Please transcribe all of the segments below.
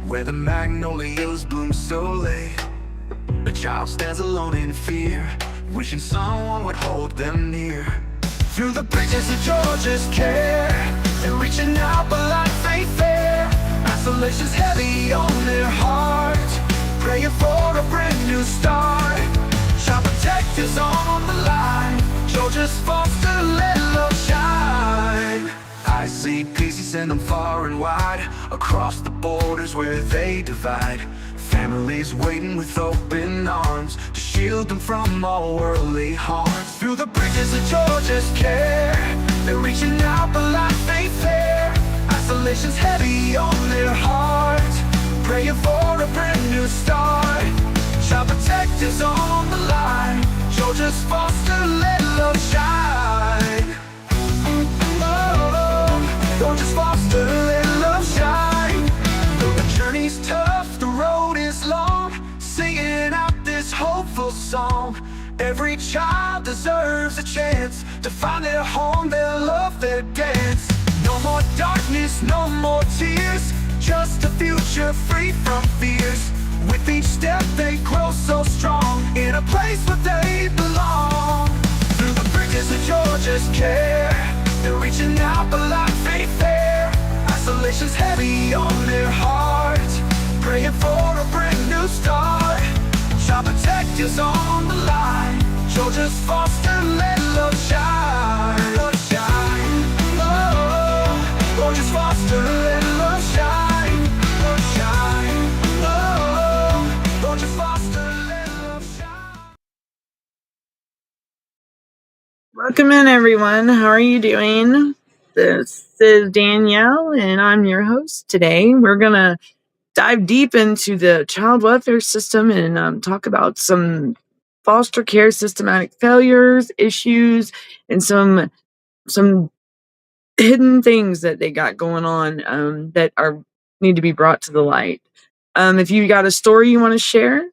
where the magnolias bloom so late. A child stands alone in fear, wishing someone would hold them near. Through the bridges of Georgia's care, they're reaching out but life ain't fair. Isolation's heavy on their heart, praying for a brand new start. Child protectors on the line, Georgia's foster, let love shine. ICPC send them far and wide, across the borders where they divide. Families waiting with open arms to shield them from all worldly harms. Through the bridges of Georgia's care, they're reaching out but life ain't fair. Isolation's heavy on their heart, praying for a brand new start. Child protectors on the line, Georgia's foster, let love shine. Oh, Georgia's foster, let love shine. Though the journey's tough, the road is long, singing out this hopeful song. Every child deserves a chance to find their home, their love, their dance. No more darkness, no more tears, just a future free from fears. With each step they grow so strong, in a place where they belong. Through the bridges of Georgia's care, they're reaching out but life ain't fair. Isolation's heavy on their heart, praying for a brand new start. Child protectors on the line, Georgia's foster, let love shine. Love shine. Oh, Georgia's foster, let love shine. Love shine. Oh, Georgia's foster, let love shine. Welcome in, everyone. How are you doing? This is Danielle, and I'm your host today. We're going to dive deep into the child welfare system and talk about some foster care systematic failures, issues, and some hidden things that they got going on that need to be brought to the light. If you got a story you want to share,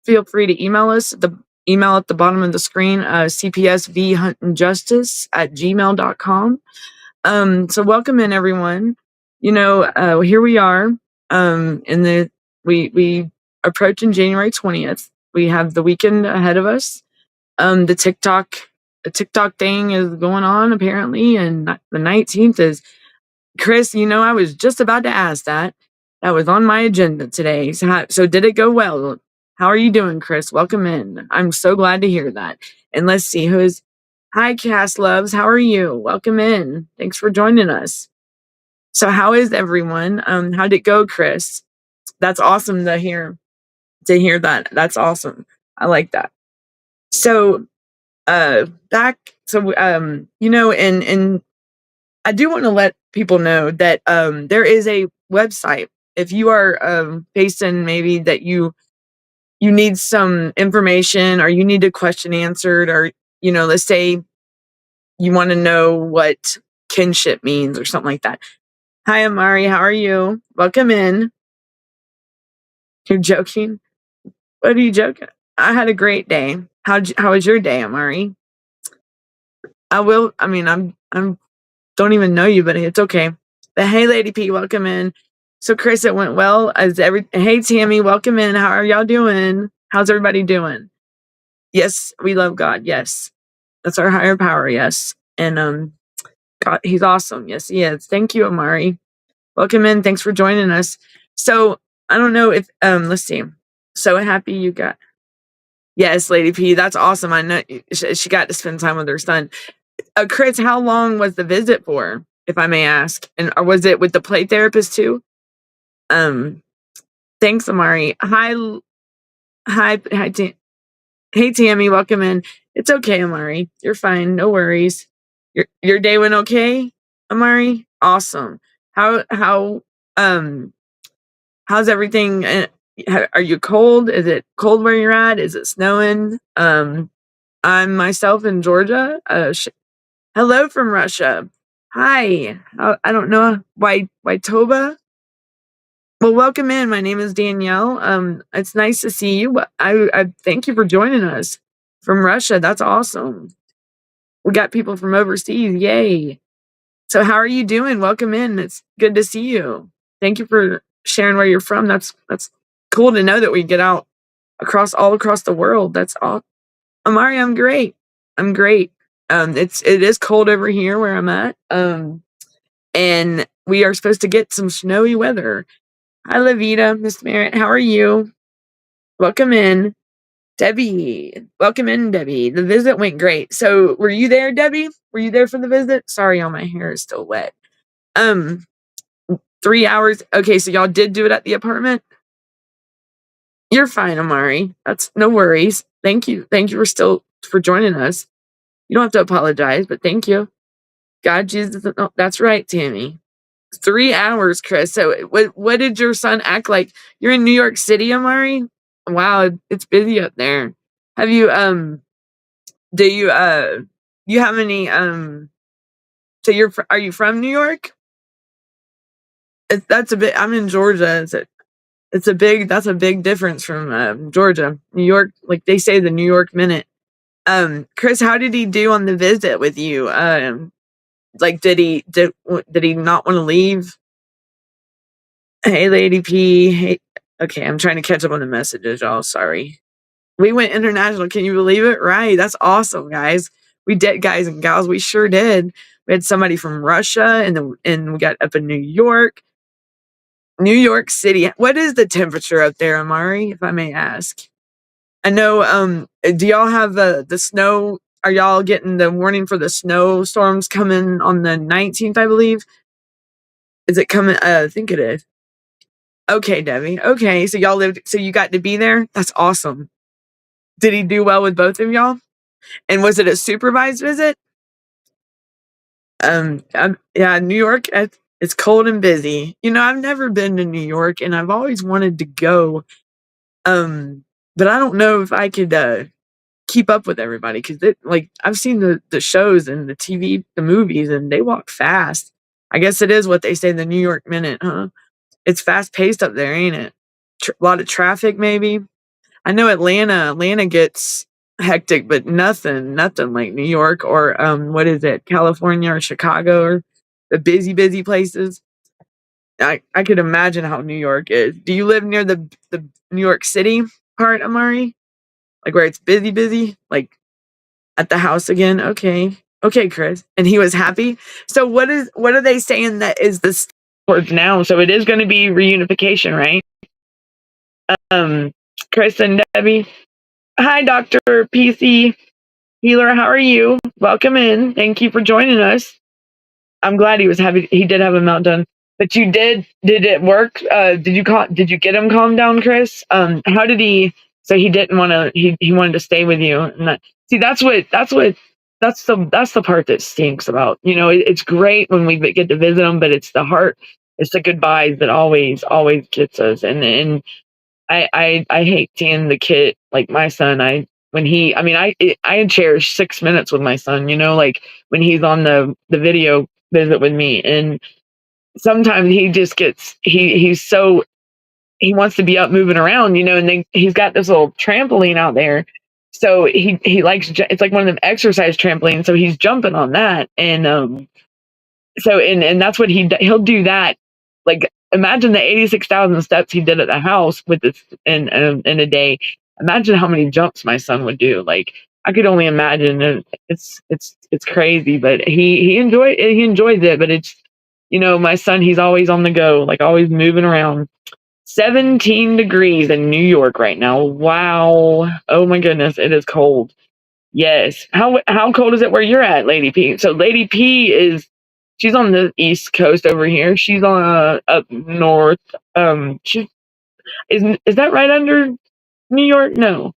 feel free to email us. The email at the bottom of the screen, cpsvhuntingjustice@gmail.com. So welcome in, everyone. Here we are. We approaching January 20th. We have the weekend ahead of us. The TikTok thing is going on apparently, and the 19th is Chris. I was just about to ask that. That was on my agenda today. So did it go well? How are you doing, Chris? Welcome in. I'm so glad to hear that. And let's see who's. Hi, Cass Loves. How are you? Welcome in. Thanks for joining us. So how is everyone? How'd it go, Chris? That's awesome to hear. To hear that. That's awesome. I like that. So, and I do want to let people know that there is a website. If you are facing maybe that you need some information, or you need a question answered, or let's say you want to know what kinship means or something like that. Hi, Amari. How are you? Welcome in. You're joking? What are you joking? I had a great day. How was your day, Amari? I'm don't even know you, but it's okay. But hey, Lady P, welcome in. So, Chris, it went well. Hey, Tammy, welcome in. How are y'all doing? How's everybody doing? Yes, we love God. Yes, that's our higher power. Yes, and God, He's awesome. Yes, He is. Thank you, Amari. Welcome in. Thanks for joining us. So, I don't know if let's see. So happy you got. Yes, Lady P, that's awesome. I know she got to spend time with her son. Chris, how long was the visit for, if I may ask? Or was it with the play therapist too? Thanks, Amari. Hi, hey, Tammy, welcome in. It's okay, Amari. You're fine. No worries. Your day went okay, Amari? Awesome. How's everything? Are you cold? Is it cold where you're at? Is it snowing? I'm myself in Georgia. Hello from Russia. Hi. I don't know. Waitoba? Well, welcome in. My name is Danielle. It's nice to see you. I thank you for joining us from Russia. That's awesome. We got people from overseas. Yay. So how are you doing? Welcome in. It's good to see you. Thank you for sharing where you're from. That's cool to know that we get out all across the world. That's all. Amari, I'm great. I'm great. It is cold over here where I'm at. And we are supposed to get some snowy weather. Hi, Lavita, Miss Merritt. How are you? Welcome in. Debbie, welcome in, Debbie. The visit went great. So, were you there, Debbie? Were you there for the visit? Sorry, all my hair is still wet. 3 hours. Okay, so y'all did do it at the apartment? You're fine, Amari. That's no worries. Thank you. Thank you for joining us. You don't have to apologize, but thank you. God, Jesus. Oh, that's right, Tammy. 3 hours, Chris. So, what did your son act like? You're in New York City, Amari? Wow, it's busy up there. Have you do you have any so are you from New York? That's a bit. I'm in Georgia. That's a big difference from Georgia. New York, like they say the New York minute. Chris, how did he do on the visit with you? Like did he not want to leave? Hey, Lady P. Hey, okay, I'm trying to catch up on the messages, y'all. Sorry. We went international. Can you believe it? Right. That's awesome, guys. We did, guys and gals. We sure did. We had somebody from Russia, and we got up in New York, New York City. What is the temperature up there, Amari, if I may ask? I know. Do y'all have the snow? Are y'all getting the warning for the snowstorms coming on the 19th? I believe. Is it coming? I think it is. Okay, Debbie. Okay, so y'all lived. So you got to be there. That's awesome. Did he do well with both of y'all? And was it a supervised visit? Yeah, New York, it's cold and busy. You know, I've never been to New York and I've always wanted to go. But I don't know if I could keep up with everybody because like I've seen the shows and the TV, the movies, and they walk fast. I guess it is what they say, the New York minute, huh? It's fast paced up there, ain't it? A lot of traffic, maybe. I know Atlanta gets hectic, but nothing like New York or what is it, California or Chicago or the busy places. I could imagine how New York is. Do you live near the New York City part, Amari? Like where it's busy, like at the house again? Okay. Okay, Chris. And he was happy. So what are they saying that is the towards now? So it is going to be reunification, right? Chris and Debbie. Hi, Dr. PC Healer. How are you? Welcome in. Thank you for joining us. I'm glad he was happy. He did have a meltdown, but did it work? Did you get him calmed down, Chris? How did he? So he didn't want to. He wanted to stay with you. And see, that's the part that stinks about. You know, it's great when we get to visit him, but it's the heart. It's the goodbyes that always gets us. And I hate seeing the kid, like my son. I cherish 6 minutes with my son, you know, like when he's on the video visit with me. And sometimes he just he wants to be up moving around, you know, and he's got this little trampoline out there. So he likes, it's like one of them exercise trampolines. So he's jumping on that. And so and that's what he'll do that. Like imagine the 86,000 steps he did at the house with this in a day. Imagine how many jumps my son would do. Like I could only imagine. And it's crazy, but he enjoys it. But it's, you know, my son, he's always on the go, like always moving around. 17 degrees in New York right now. Wow. Oh my goodness, it is cold. Yes. How cold is it where you're at, Lady P? So Lady P she's on the East Coast over here. She's on up north. She is that right under New York? No,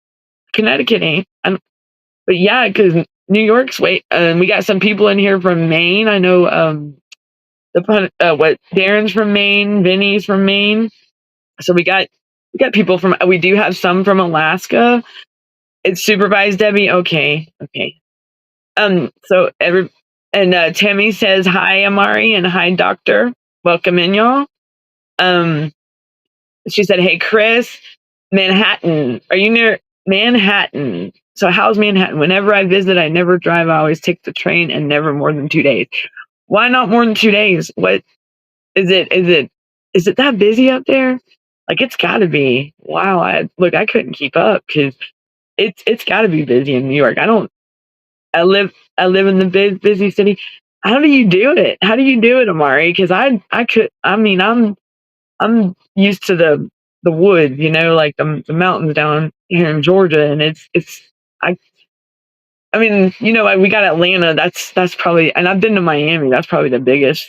Connecticut ain't. But yeah, because New York's wait. We got some people in here from Maine. I know. What Darren's from Maine, Vinny's from Maine. So we got people from. We do have some from Alaska. It's supervised, Debbie. Okay. So Tammy says hi, Amari, and hi, Doctor. Welcome in, y'all. She said, hey, Chris, Manhattan. Are you near Manhattan? So how's Manhattan? Whenever I visit, I never drive. I always take the train and never more than 2 days. Why not more than 2 days? What is it? Is it Is it that busy up there? Like, it's got to be. Wow. I couldn't keep up because it's got to be busy in New York. I live I live in the busy city. How do you do it? How do you do it, Amari? Because I could. I mean, I'm used to the woods, like the mountains down here in Georgia, and I I mean, we got Atlanta. That's probably, and I've been to Miami. That's probably the biggest,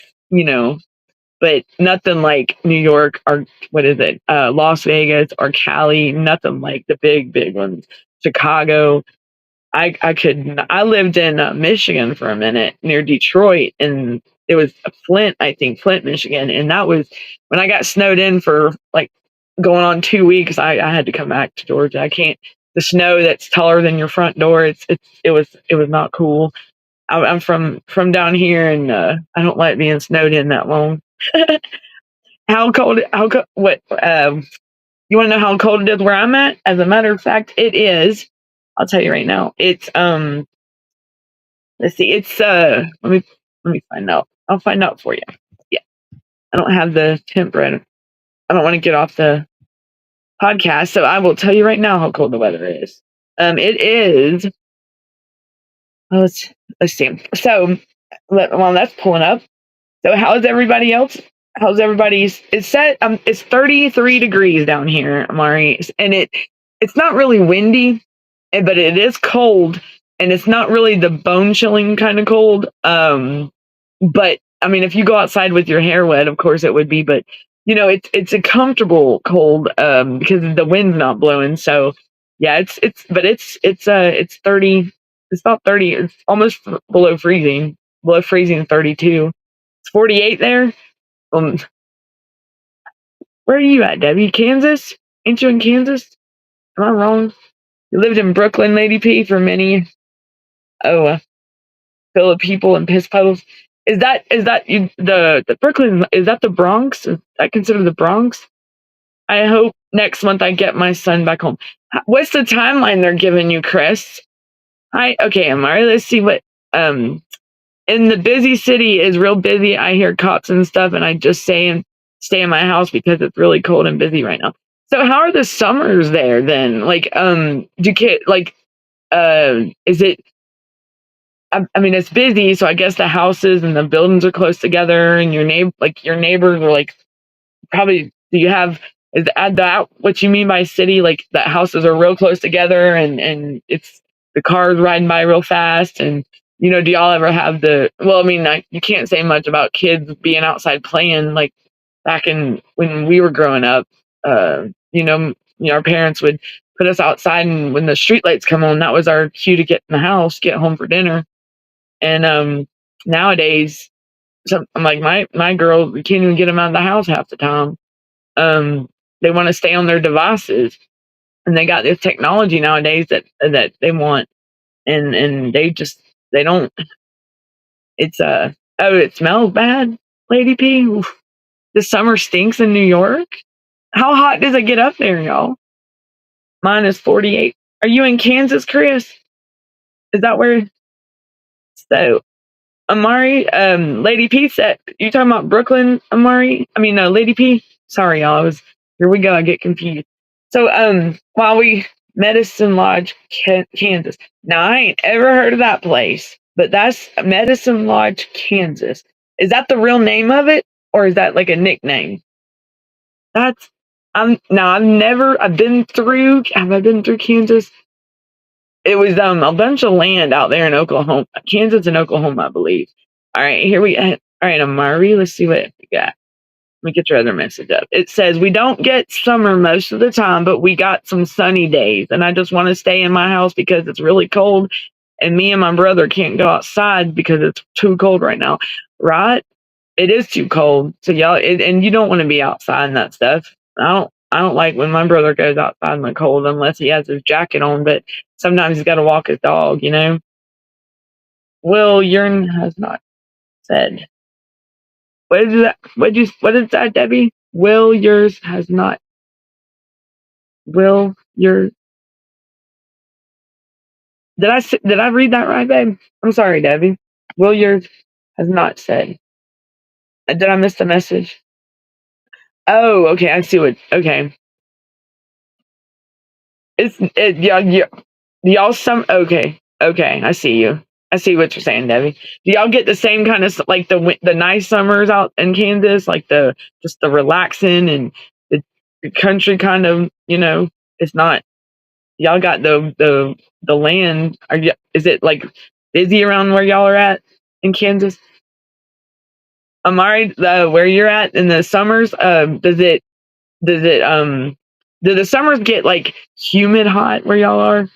but nothing like New York or what is it, Las Vegas or Cali. Nothing like the big ones. Chicago. I lived in Michigan for a minute near Detroit, and it was Flint, I think, Flint, Michigan, and that was when I got snowed in for like going on 2 weeks. I had to come back to Georgia. I can't. The snow that's taller than your front door. It was not cool. I'm from down here, and I don't like being snowed in that long. How cold? How cold? What? You want to know how cold it is where I'm at? As a matter of fact, it is. I'll tell you right now. It's Let's see. It's let me find out. I'll find out for you. Yeah, I don't have the temp read. I don't want to get off the podcast, so I will tell you right now how cold the weather is. It is. Oh, let's see. So, while that's pulling up. So, how's everybody else? How's everybody's? It's set. It's 33 degrees down here, Amari, and it's not really windy, but it is cold, and it's not really the bone chilling kind of cold. But I mean, if you go outside with your hair wet, of course it would be. But it's a comfortable cold because the wind's not blowing. So yeah, it's 30. It's not 30. It's almost below freezing. Below freezing 32. It's 48 there. Um, where are you at, Debbie? Kansas? Ain't you in Kansas? Am I wrong? You lived in Brooklyn, Lady P, for many. Oh, fill of people and piss puddles. Is that the Brooklyn? Is that the Bronx? Is that considered the Bronx? I hope next month I get my son back home. What's the timeline they're giving you, Chris? Hi, okay, Amari. Let's see what in the busy city is real busy. I hear cops and stuff, and I just stay in my house because it's really cold and busy right now. So how are the summers there then? Like, do kid like is it? I mean, it's busy, so I guess the houses and the buildings are close together, and your neighbors are like probably. Do you have that what you mean by city? Like the houses are real close together, and it's the cars riding by real fast, and do y'all ever have the? Well, I mean, you can't say much about kids being outside playing like back in when we were growing up. Our parents would put us outside, and when the street lights come on, that was our cue to get in the house, get home for dinner. And nowadays, I'm like my girls, we can't even get them out of the house half the time. Um, they want to stay on their devices, and they got this technology nowadays that they want, and they don't. It's oh, it smells bad, Lady P. Oof. The summer stinks in New York. How hot does it get up there, y'all? Mine is 48. Are you in Kansas, Chris? Is that where? So Amari, Lady P said, you talking about Brooklyn, Amari? I mean, Lady P. Sorry, y'all. Here we go. I get confused. So, while we Medicine Lodge, Kansas. Now, I ain't ever heard of that place, but that's Medicine Lodge, Kansas. Is that the real name of it, or is that like a nickname? That's I've been through. Have I been through Kansas? It was a bunch of land out there in Oklahoma, Kansas and Oklahoma, I believe. All right, all right, Amari, let's see what we got. Let me get your other message up. It says we don't get summer most of the time, but we got some sunny days, and I just want to stay in my house because it's really cold, and me and my brother can't go outside because it's too cold right now. Right? It is too cold. So y'all, and you don't want to be outside and that stuff. I don't like when my brother goes outside in the cold unless he has his jacket on. But sometimes he's got to walk his dog. Will Yearn has not said. What is that? What is that, Debbie? Will yours has not. Will your did I read that right, babe? I'm sorry, Debbie. Will yours has not said. Did I miss the message? Oh, okay. I see what. Okay, yeah, yeah. Do y'all some okay? Okay, I see you. I see what you're saying, Debbie. Do y'all get the same kind of like the nice summers out in Kansas, like the just the relaxing and the country kind of, it's not. Y'all got the land. Is it like busy around where y'all are at in Kansas? Amari, where you're at in the summers, does it do the summers get like humid hot where y'all are?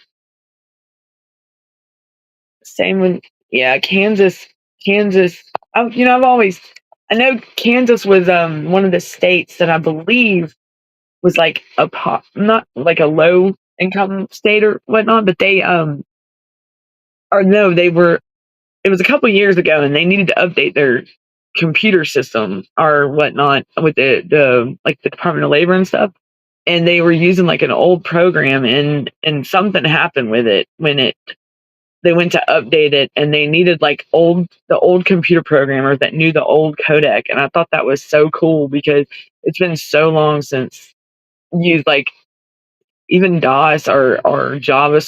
Same with, yeah, Kansas. I've always, I know Kansas was one of the states that I believe was like not like a low income state or whatnot, but they or no, they were. It was a couple years ago, and they needed to update their computer system or whatnot with the like the Department of Labor and stuff. And they were using like an old program, and something happened with it when they went to update it, and they needed like the old computer programmers that knew the old codec. And I thought that was so cool because it's been so long since used like even DOS or Java,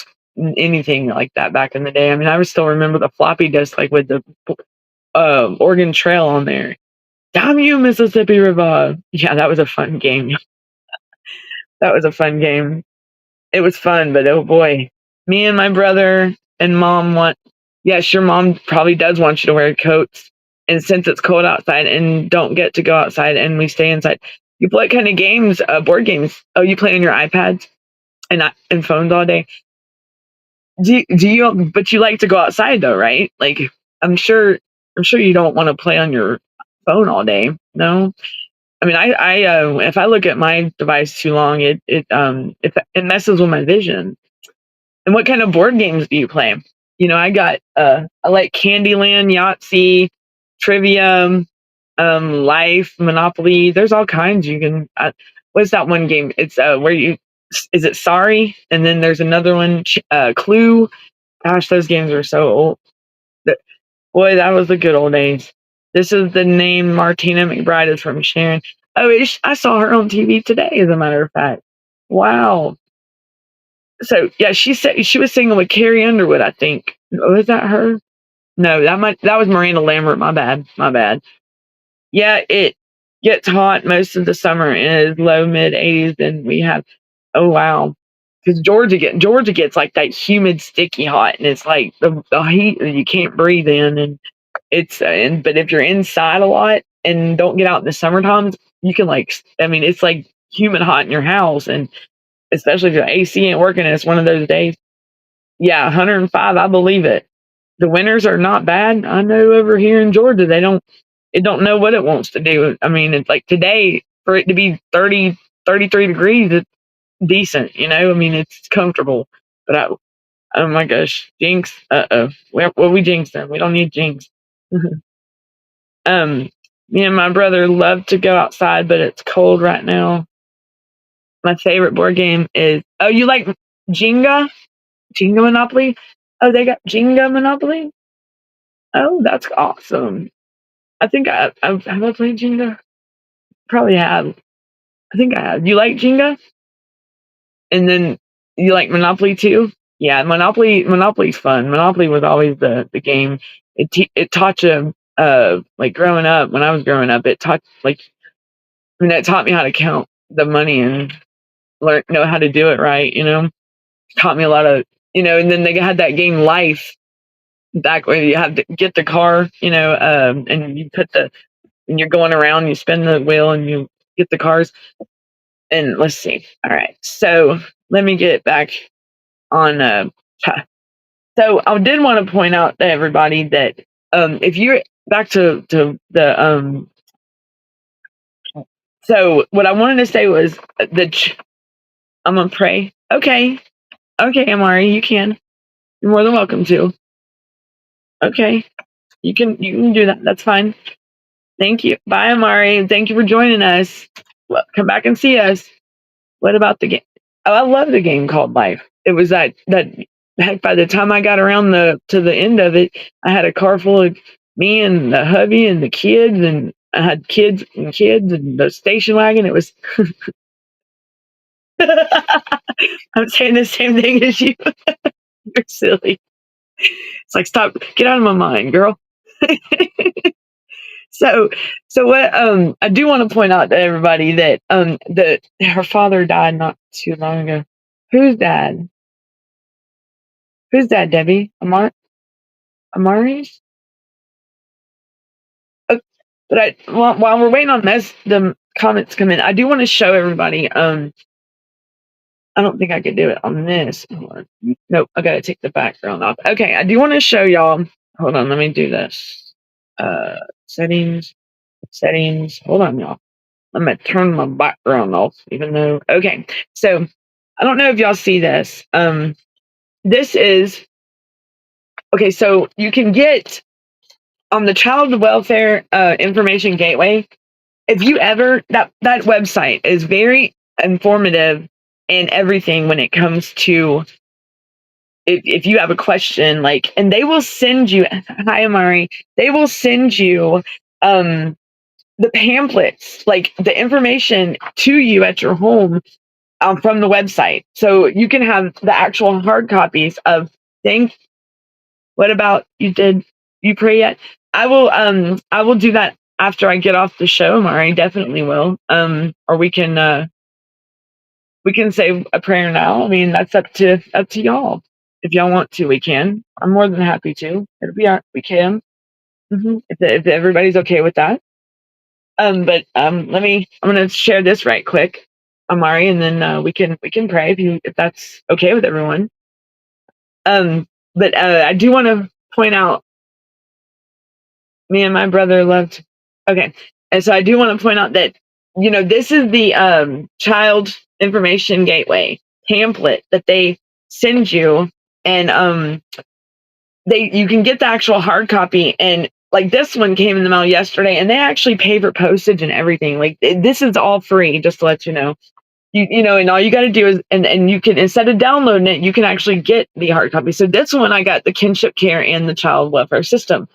anything like that back in the day. I mean, I still remember the floppy disk like with the Oregon Trail on there. Damn you, Mississippi River! Yeah, that was a fun game. That was a fun game. It was fun, but oh boy, me and my brother and mom want. Yes, your mom probably does want you to wear coats, and since it's cold outside and don't get to go outside, and we stay inside. You play what kind of games? Board games? Oh, you play on your iPads and phones all day. Do you? But you like to go outside though, right? Like I'm sure. I'm sure you don't want to play on your phone all day. No. I mean, if I look at my device too long, it messes with my vision. And what kind of board games do you play? I like Candyland, Yahtzee, Trivia, Life, Monopoly. There's all kinds you can. What's that one game? It's where you is it Sorry? And then there's another one, Clue. Gosh, those games are so old. Th- Boy, that was the good old days. This is the name Martina McBride is from Sharon. Oh, I saw her on TV today, as a matter of fact. Wow. So yeah, she said she was singing with Carrie Underwood, I think. Was that her? No, that was Miranda Lambert. My bad. My bad. Yeah, it gets hot most of the summer and is low mid 80s. Then we have, oh wow, because Georgia gets like that humid, sticky hot, and it's like the heat that you can't breathe in, and but if you're inside a lot and don't get out in the summer times, you can like, I mean, it's like humid hot in your house, and especially if your AC ain't working and it's one of those days. Yeah, 105, I believe it. The winters are not bad. I know over here in Georgia, it don't know what it wants to do. I mean, it's like today for it to be 30, 33 degrees, it's decent, I mean, it's comfortable. But oh my gosh, jinx. Uh-oh. We jinxed them. We don't need jinx. um, Me and my brother love to go outside, but it's cold right now. My favorite board game is, oh, you like Jenga? Jenga Monopoly? Oh, they got Jenga Monopoly? Oh, that's awesome. I think have I played Jenga? Probably have. I think I have. You like Jenga? And then you like Monopoly too? Yeah, Monopoly's fun. Monopoly was always the game. It taught you like growing up. When I was growing up, it taught like, I mean, it taught me how to count the money and know how to do it right. Taught me a lot of, and then they had that game Life back where you have to get the car, and you and you're going around, you spin the wheel and you get the cars. And let's see. All right. So let me get back on. So I did want to point out to everybody that if you're back to the so what I wanted to say was I'm gonna pray. Okay. Okay, Amari, you can. You're more than welcome to. Okay. You can do that. That's fine. Thank you. Bye, Amari. Thank you for joining us. Well, come back and see us. What about the game? Oh, I love the game called Life. It was that heck. By the time I got around to the end of it, I had a car full of me and the hubby and the kids, and I had kids and the station wagon. It was. I'm saying the same thing as you. You're silly. It's like, stop, get out of my mind, girl. So, so what? I do want to point out to everybody that that her father died not too long ago. Whose dad? Whose dad? Debbie? Amari's? Oh, but while we're waiting on this, the comments come in. I do want to show everybody. I don't think I could do it on this. Hold on. Nope, I gotta take the background off. Okay, I do want to show y'all. Hold on, let me do this. Settings. Hold on, y'all. I'm gonna turn my background off, even though. Okay, so I don't know if y'all see this. This is okay. So you can get on the Child Welfare Information Gateway. If you ever that website is very informative and everything when it comes to if you have a question, like, and they will send you. Hi, Amari. They will send you the pamphlets, like the information to you at your home from the website. So you can have the actual hard copies of things. What about you pray yet? I will do that after I get off the show, Mari. Definitely will. Or we can say a prayer now. I mean, that's up to y'all. If y'all want to, we can. I'm more than happy to. We can. If everybody's okay with that. But I'm gonna share this right quick, Amari, and then we can pray if that's okay with everyone. But I do want to point out, me and my brother loved. Okay, and so I do want to point out that this is the Child Information Gateway pamphlet that they send you, and you can get the actual hard copy, and like this one came in the mail yesterday, and they actually pay for postage and everything. Like this is all free, just to let you know. And all you got to do is, and you can, instead of downloading it, you can actually get the hard copy. So this one, I got the kinship care and the child welfare system.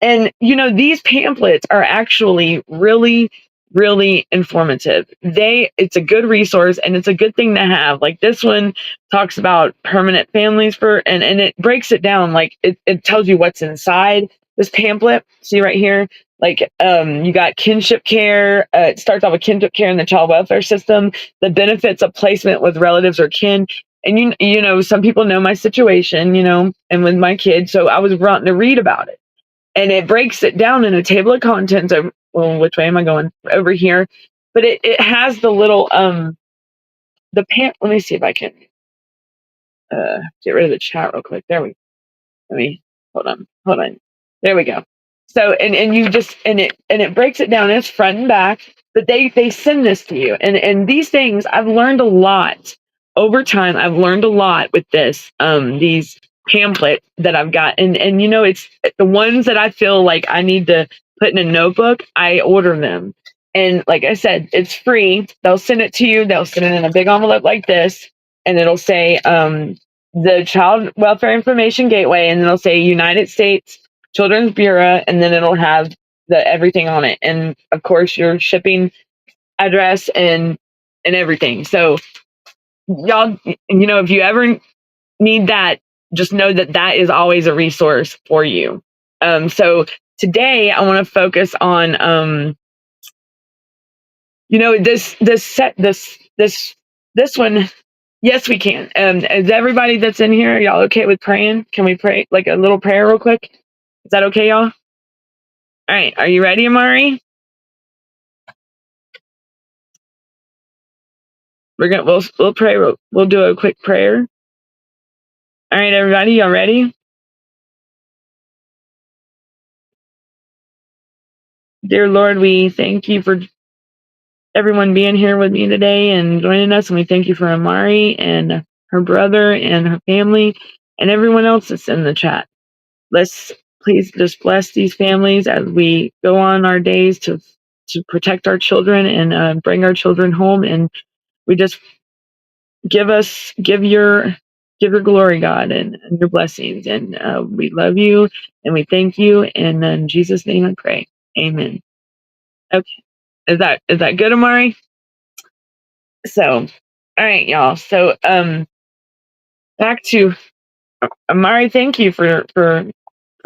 And, these pamphlets are actually really, really informative. It's a good resource and it's a good thing to have. Like this one talks about permanent families and it breaks it down. Like it tells you what's inside this pamphlet. See right here? Like, you got kinship care. It starts off with kinship care in the child welfare system, the benefits of placement with relatives or kin. And some people know my situation, and with my kids. So I was wanting to read about it, and it breaks it down in a table of contents. Well, which way am I going? Over here. But it has the little let me see if I can get rid of the chat real quick. There we go. Let me hold on. There we go. So and you just and it breaks it down. And it's front and back. But they send this to you, and these things I've learned a lot over time. I've learned a lot with these pamphlets that I've got, and it's the ones that I feel like I need to put in a notebook. I order them, and like I said, it's free. They'll send it to you. They'll send it in a big envelope like this, and it'll say the Child Welfare Information Gateway, and it'll say United States Children's Bureau, and then it'll have everything on it, and of course your shipping address and everything. So y'all, if you ever need that, just know that is always a resource for you. So today I want to focus on this one. Yes, we can. Is everybody that's in here, y'all okay with praying? Can we pray like a little prayer real quick? Is that okay, y'all? All right. Are you ready, Amari? We'll pray. We'll do a quick prayer. All right, everybody, y'all ready? Dear Lord, we thank you for everyone being here with me today and joining us. And we thank you for Amari and her brother and her family and everyone else that's in the chat. Let's please just bless these families as we go on our days to protect our children and bring our children home. And we just give your glory, God, and your blessings. And we love you and we thank you. And in Jesus' name I pray. Amen. Okay. Is that good, Amari? So, all right, y'all. So, back to Amari. Thank you for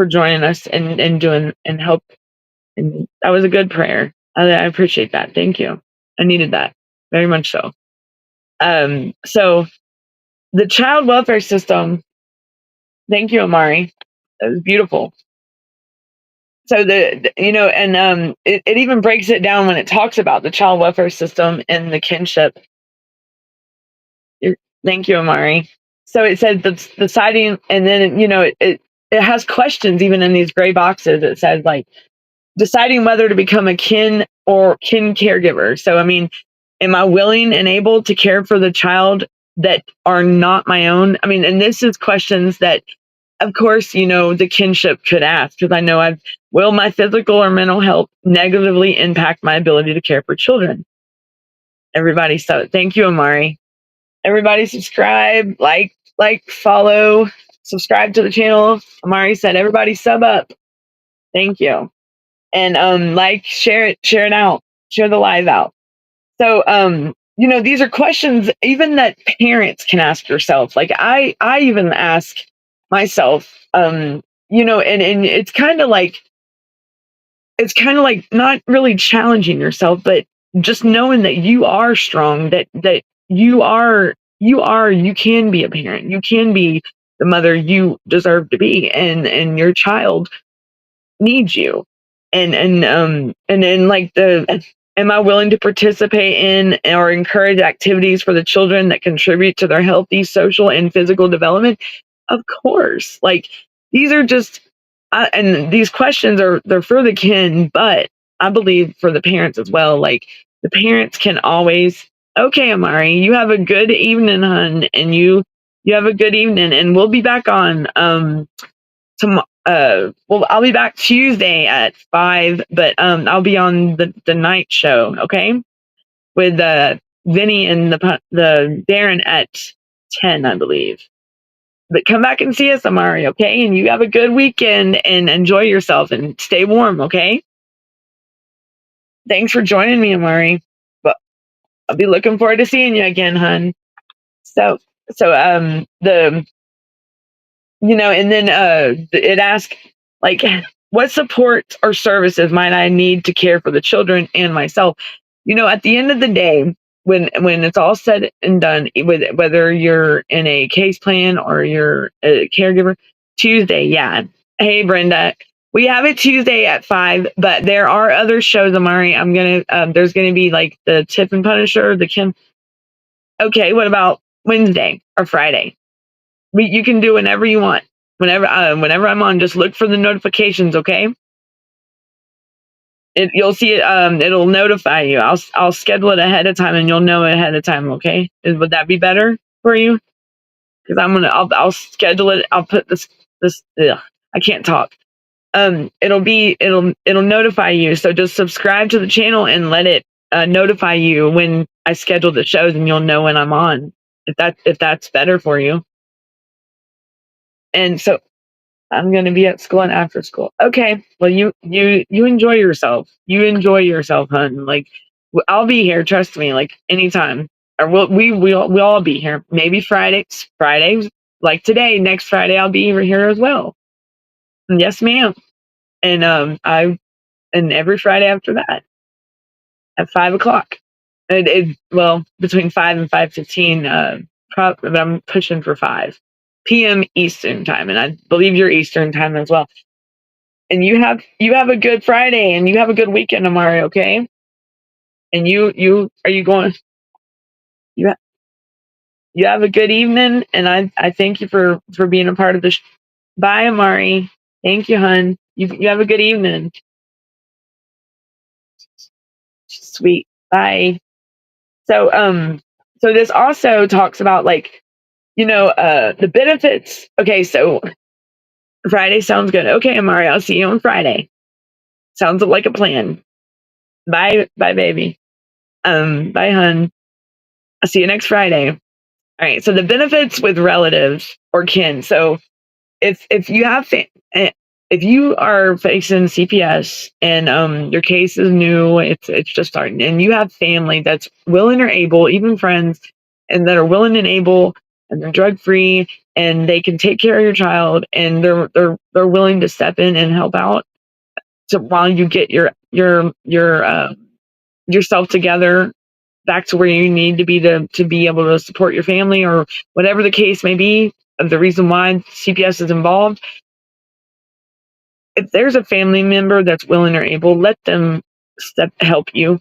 joining us and doing and help. And that was a good prayer. I appreciate that. Thank you. I needed that very much so. So the child welfare system. Thank you, Amari. That was beautiful. So and it even breaks it down when it talks about the child welfare system and the kinship. Thank you, Amari. So it says the deciding, and then it has questions even in these gray boxes. It says like deciding whether to become a kin or kin caregiver. So I mean, am I willing and able to care for the child that are not my own? I mean, and this is questions that, of course, the kinship could ask, because I know will my physical or mental health negatively impact my ability to care for children? Everybody, so thank you, Amari. Everybody subscribe, follow, subscribe to the channel. Amari said, everybody sub up. Thank you. And share it out, share the live out. So these are questions even that parents can ask yourself. Like I even ask myself, and it's kind of like not really challenging yourself, but just knowing that you are strong, that you can be a parent, you can be the mother you deserve to be, and your child needs you. And then like the am I willing to participate in or encourage activities for the children that contribute to their healthy social and physical development? Of course. Like these are just and these questions they're for the kin, but I believe for the parents as well. Like the parents can always, okay, Amari, you have a good evening, hun, and you have a good evening, and we'll be back on well, I'll be back Tuesday at 5, but I'll be on the night show, okay, with Vinny and the Darren at 10, I believe. But come back and see us, Amari, okay? And you have a good weekend and enjoy yourself and stay warm, okay? Thanks for joining me, Amari. But I'll be looking forward to seeing you again, hun. So the and then it asks like, what support or services might I need to care for the children and myself? At the end of the day, when it's all said and done, with whether you're in a case plan or you're a caregiver, Tuesday, yeah. Hey, Brenda, we have it Tuesday at 5, but there are other shows, Amari. There's gonna be like the Tip and Punisher, the Kim. Okay, what about Wednesday or Friday? You can do whenever you want. Whenever I'm on, just look for the notifications, okay? You'll see it. It'll notify you. I'll schedule it ahead of time, and you'll know ahead of time, okay? Would that be better for you? Because I'll schedule it. I'll put this. Ugh, I can't talk. It'll notify you. So just subscribe to the channel and let it notify you when I schedule the shows, and you'll know when I'm on. If that's better for you. And so I'm going to be at school and after school. Okay. Well, you enjoy yourself. You enjoy yourself, hun. Like I'll be here. Trust me. Like anytime. Or we'll all be here. Maybe Fridays like today. Next Friday I'll be here as well. And yes, ma'am. And and every Friday after that at 5 o'clock. Well, between 5 and 5:15. But I'm pushing for 5 p.m. Eastern time, and I believe you're Eastern time as well. And you have a good Friday, and you have a good weekend, Amari. Okay. And are you going? You you have a good evening, and I thank you for being a part of this. Bye, Amari. Thank you, hun. You have a good evening. Sweet. Bye. So so this also talks about like the benefits. Okay, so Friday sounds good. Okay, Amari, I'll see you on Friday. Sounds like a plan. Bye, baby. Bye, hun. I'll see you next Friday. All right. So the benefits with relatives or kin. So if you have if you are facing CPS and your case is new, it's just starting, and you have family that's willing or able, even friends, and that are willing and able, and they're drug free, and they can take care of your child, and they're willing to step in and help out, so while you get your yourself together back to where you need to be to be able to support your family or whatever the case may be, the reason why CPS is involved. If there's a family member that's willing or able, let them step help you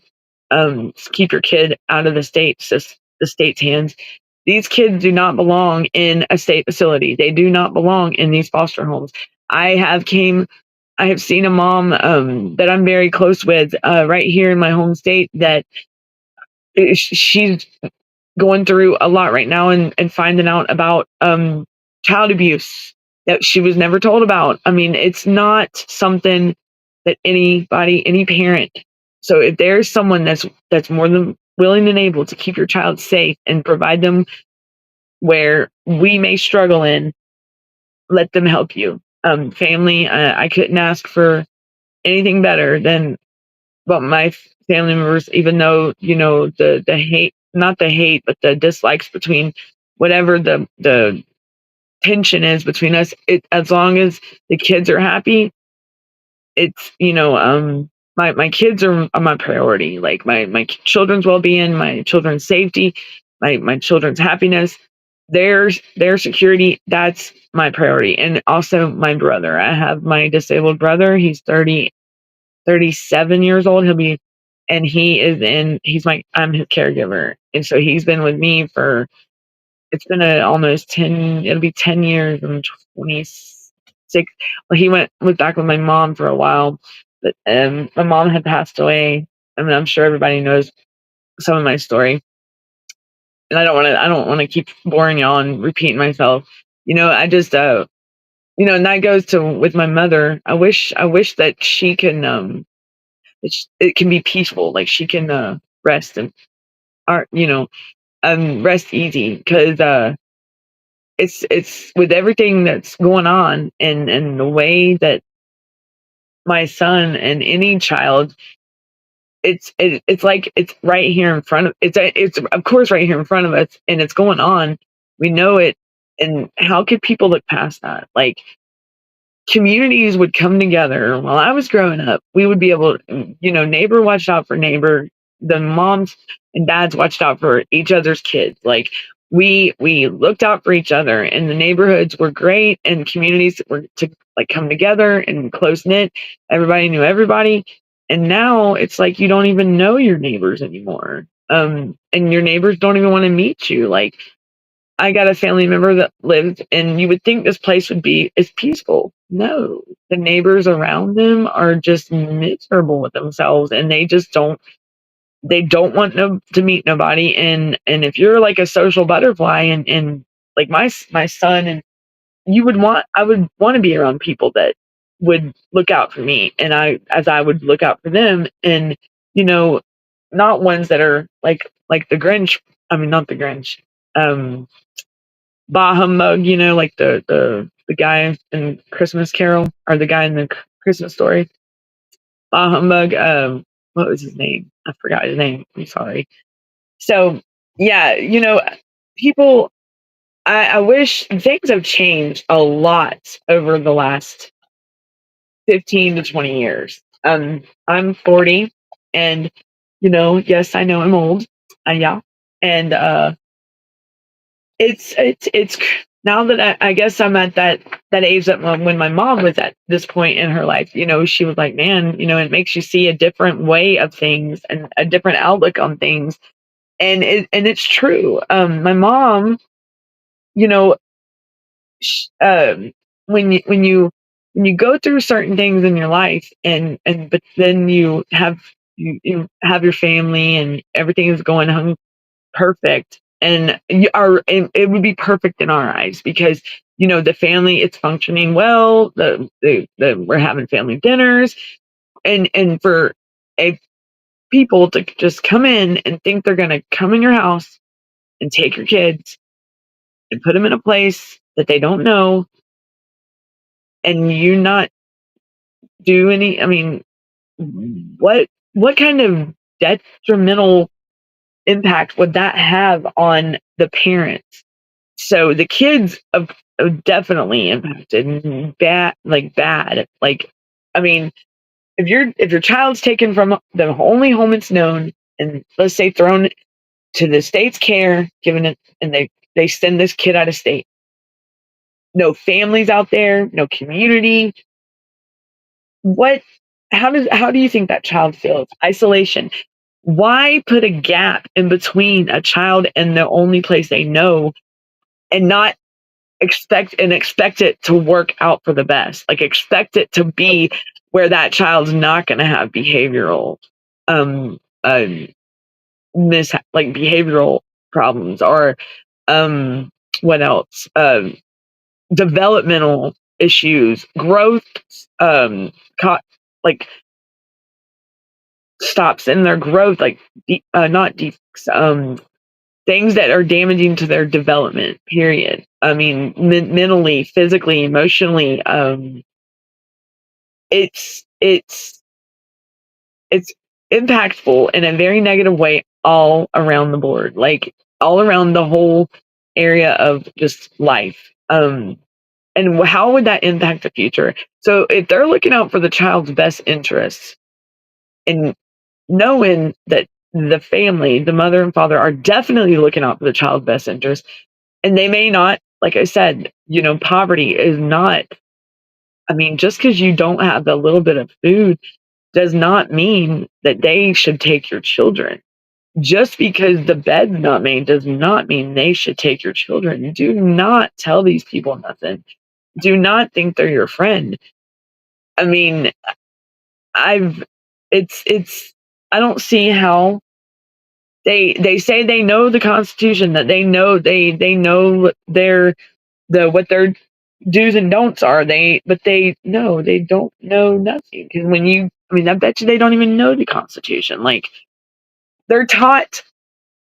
keep your kid out of the state's hands. These kids do not belong in a state facility. They do not belong in these foster homes. I have came I have seen a mom that I'm very close with right here in my home state that she's going through a lot right now and finding out about child abuse that she was never told about. I mean, it's not something that any parent. So if there's someone that's more than willing and able to keep your child safe and provide them where we may struggle in, let them help you. Family, I couldn't ask for anything better than what my family members, even though, the hate, not the hate, but the dislikes between whatever the tension is between us, as long as the kids are happy, it's, my kids are my priority. Like my children's well-being, my children's safety, my children's happiness, their security, that's my priority. And also my brother. I have my disabled brother. He's 37 years old. I'm his caregiver. And so he's been with me for, it's been almost 10, it'll be 10 years. I'm 26. Well, was back with my mom for a while, but my mom had passed away. I mean, I'm sure everybody knows some of my story. And I don't want to keep boring y'all and repeating myself. I just, and that goes to with my mother. I wish that she can, it can be peaceful. Like she can rest and art, rest easy because it's with everything that's going on and the way that my son and any child, it's like it's right here in front of it's of course right here in front of us and it's going on. We know it, and how could people look past that? Like communities would come together. While I was growing up, we would be able to, neighbor watched out for neighbor, the moms and dads watched out for each other's kids. Like we looked out for each other, and the neighborhoods were great, and communities were to like come together and close knit. Everybody knew everybody, and now it's like you don't even know your neighbors anymore. And your neighbors don't even want to meet you. Like I got a family member that lived, and you would think this place would be as peaceful. No, the neighbors around them are just miserable with themselves, and they just don't. They don't want to meet nobody. And if you're like a social butterfly, and like my son, and I would want to be around people that would look out for me, and I would look out for them, and you know, not ones that are like the Grinch. I mean, not the Grinch. Um, Bah humbug, like the guy in Christmas Carol, or the guy in the Christmas story. Bah humbug. What was his name? I forgot his name. I'm sorry. So yeah, people. I wish things have changed a lot over the last 15 to 20 years. I'm 40, and yes, I know I'm old. Yeah, and it's now that I guess I'm at that age that when my mom was at this point in her life, she was like, man, it makes you see a different way of things and a different outlook on things, and it's true. My mom, you know, when you go through certain things in your life, and but then you have your family and everything is going perfect, and and it would be perfect in our eyes because the family, it's functioning well, the we're having family dinners, and for a people to just come in and think they're going to come in your house and take your kids and put them in a place that they don't know, and you not do any, I mean, what kind of detrimental impact would that have on the parents? So the kids are definitely impacted bad, like bad. Like, I mean, if your child's taken from the only home it's known, and let's say thrown to the state's care, given it, and they send this kid out of state. No families out there, no community. What? How do you think that child feels? Isolation. Why put a gap in between a child and the only place they know, and not expect it to work out for the best? Like, expect it to be where that child's not going to have behavioral um uh, like behavioral problems, or um what else, developmental issues, growth, um co- like stops in their growth, like not defects, things that are damaging to their development, period. I mean, mentally, physically, emotionally. It's it's it's impactful in a very negative way all around the board, like all around the whole area of just life. And how would that impact the future? So if they're looking out for the child's best interests, and knowing that the family, the mother and father, are definitely looking out for the child's best interest, and they may not, like I said, poverty is not, I mean, just because you don't have a little bit of food does not mean that they should take your children. Just because the bed's not made does not mean they should take your children. Do not tell these people nothing. Do not think they're your friend. I mean, I've it's I don't see how they say they know the Constitution, that they know what their do's and don'ts are. But they don't know nothing, because I mean, I bet you they don't even know the Constitution. Like, they're taught.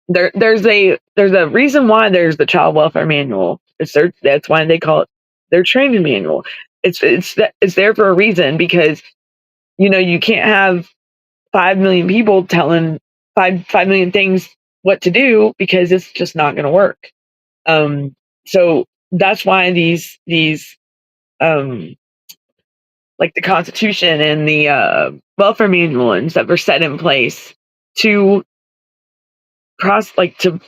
There's a reason why there's the child welfare manual. That's why they call it their training manual. It's there for a reason, because you can't have 5 million people telling 5 million things what to do, because it's just not going to work. Um, so that's why these um, like the Constitution and the welfare manual and stuff are set in place to like to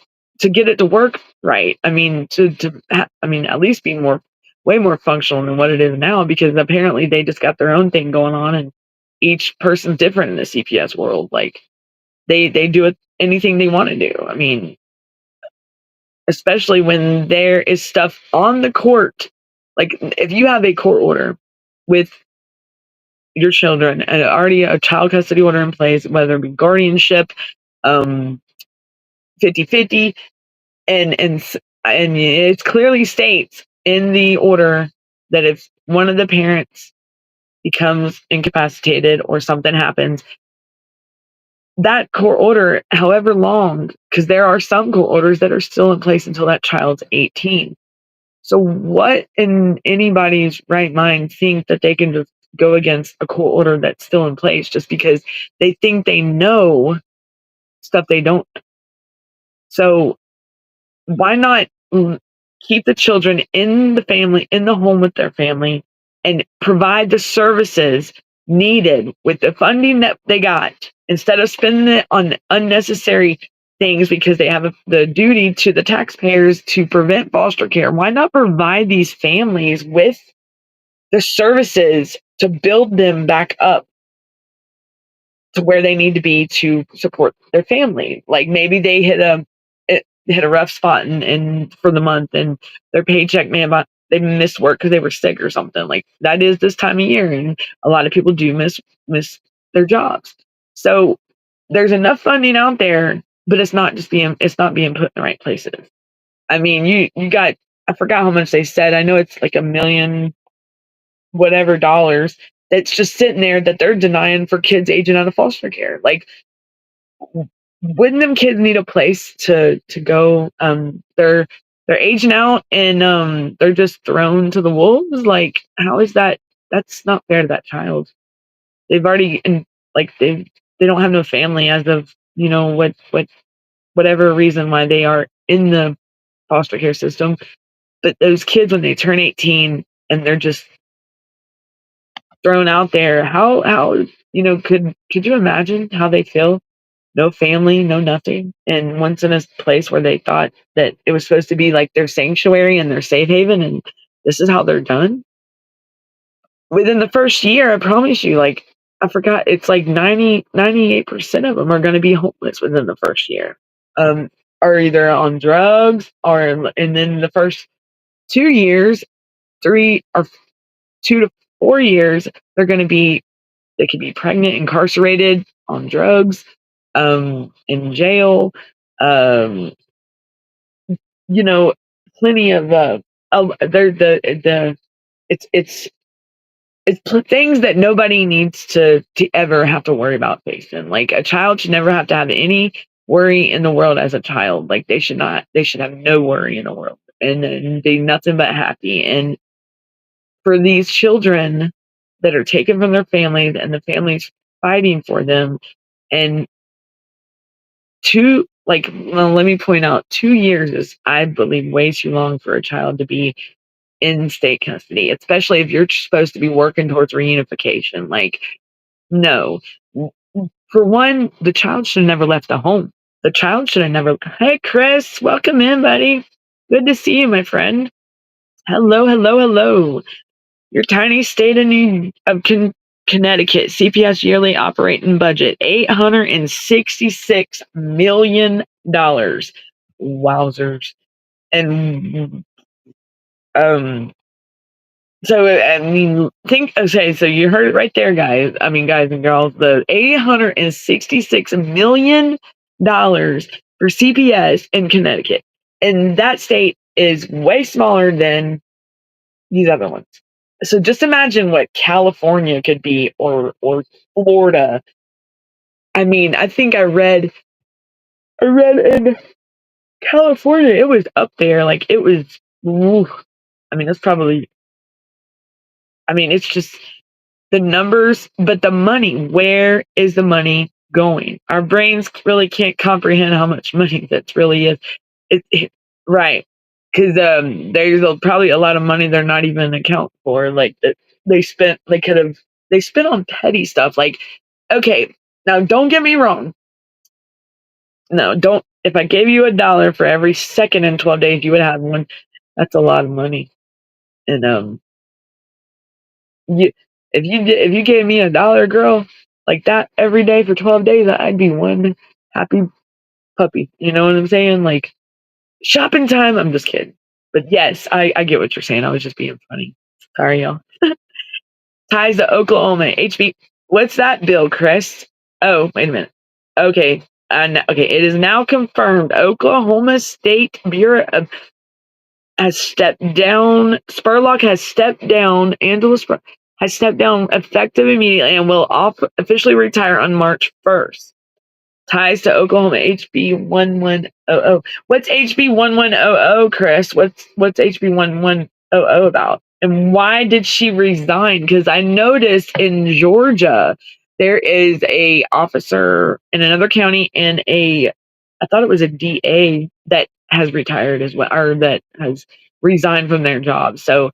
get it to work right. I mean, I mean, at least be way more functional than what it is now, because apparently they just got their own thing going on, and each person's different in the CPS world. Like, they do anything they want to do. I mean, especially when there is stuff on the court. Like, if you have a court order with your children, and already a child custody order in place, whether it be guardianship, um 50/50, and it clearly states in the order that if one of the parents becomes incapacitated or something happens, that court order, however long, because there are some court orders that are still in place until that child's 18. So what in anybody's right mind think that they can just go against a court order that's still in place just because they think they know stuff they don't? So why not keep the children in the family, in the home with their family, and provide the services needed with the funding that they got, instead of spending it on unnecessary things, because they have the duty to the taxpayers to prevent foster care? Why not provide these families with the services to build them back up to where they need to be to support their family? Like, maybe they hit a rough spot in for the month, and their paycheck they missed work because they were sick or something. Like, that is this time of year, and a lot of people do miss their jobs. So there's enough funding out there, but it's not being put in the right places. I mean, you got, I forgot how much they said. I know it's like $1 million whatever dollars that's just sitting there that they're denying for kids aging out of foster care. Like, wouldn't them kids need a place to go? They're aging out, and they're just thrown to the wolves. Like, how is that? That's not fair to that child. they've already like they don't have no family as of whatever reason why they are in the foster care system. But those kids, when they turn 18 and they're just thrown out there, how could you imagine how they feel? No family, no nothing, and once in a place where they thought that it was supposed to be like their sanctuary and their safe haven, and this is how they're done. Within the first year, I promise you, like, I forgot, it's like 98% of them are going to be homeless within the first year. Are either on drugs or, and then the first 2 years, 2 to 4 years, they're going to be, they could be pregnant, incarcerated, on drugs, in jail, um, you know, plenty of, they're it's things that nobody needs to ever have to worry about facing. Like, a child should never have to have any worry in the world as a child. Like, they should not. They should have no worry in the world and be nothing but happy. And for these children that are taken from their families and the families fighting for them, and well, let me point out, 2 years is, I believe, way too long for a child to be in state custody, especially if you're supposed to be working towards reunification. Like, no. For one, the child should have never left the home. The child should have never. Hey, Chris, welcome in, buddy. Good to see you, my friend. Hello, hello, hello. Your tiny state of Connecticut CPS yearly operating budget $866 million. Wowzers! And so, I mean, okay, so you heard it right there, guys. I mean, guys and girls, the $866 million for CPS in Connecticut. And that state is way smaller than these other ones. So just imagine what California could be, or Florida. I mean, I think I read in California, it was up there. Like, it was, ooh, I mean, that's probably, I mean, it's just the numbers, but the money, where is the money going? Our brains really can't comprehend how much money that really is. Right. Because there's probably a lot of money they're not even account for. Like, that they spent on petty stuff. Like, okay, now don't get me wrong. No, don't. If I gave you $1 for every second in 12 days, you would have one. That's a lot of money. And you if you gave me $1, girl, like that every day for 12 days, I'd be one happy puppy. You know what I'm saying? Like, shopping time. I'm just kidding. But yes, I get what you're saying. I was just being funny. Sorry, y'all. Ties to Oklahoma. HB. What's that bill, Chris? Oh, wait a minute. Okay. Okay. It is now confirmed. Oklahoma State Bureau of has stepped down. Spurlock has stepped down. Angela has stepped down effective immediately and will officially retire on March 1st. Ties to Oklahoma. HB 1100. What's HB 1100, Chris? What's HB 1100 about? And why did she resign? Because I noticed in Georgia there is a officer in another county and I thought it was a DA that has retired as well, or that has resigned from their job. So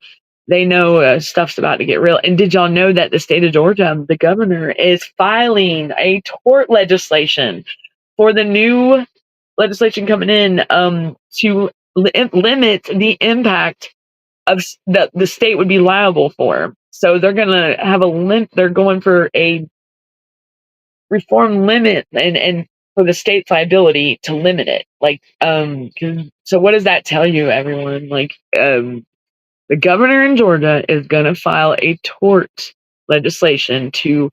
they know stuff's about to get real. And did y'all know that the state of Georgia, the governor, is filing a tort legislation for the new legislation coming in, to limit the impact of that the state would be liable for. So they're gonna have they're going for a reform limit, and for the state's liability to limit it. Like, so what does that tell you, everyone? Like, the governor in Georgia is gonna file a tort legislation to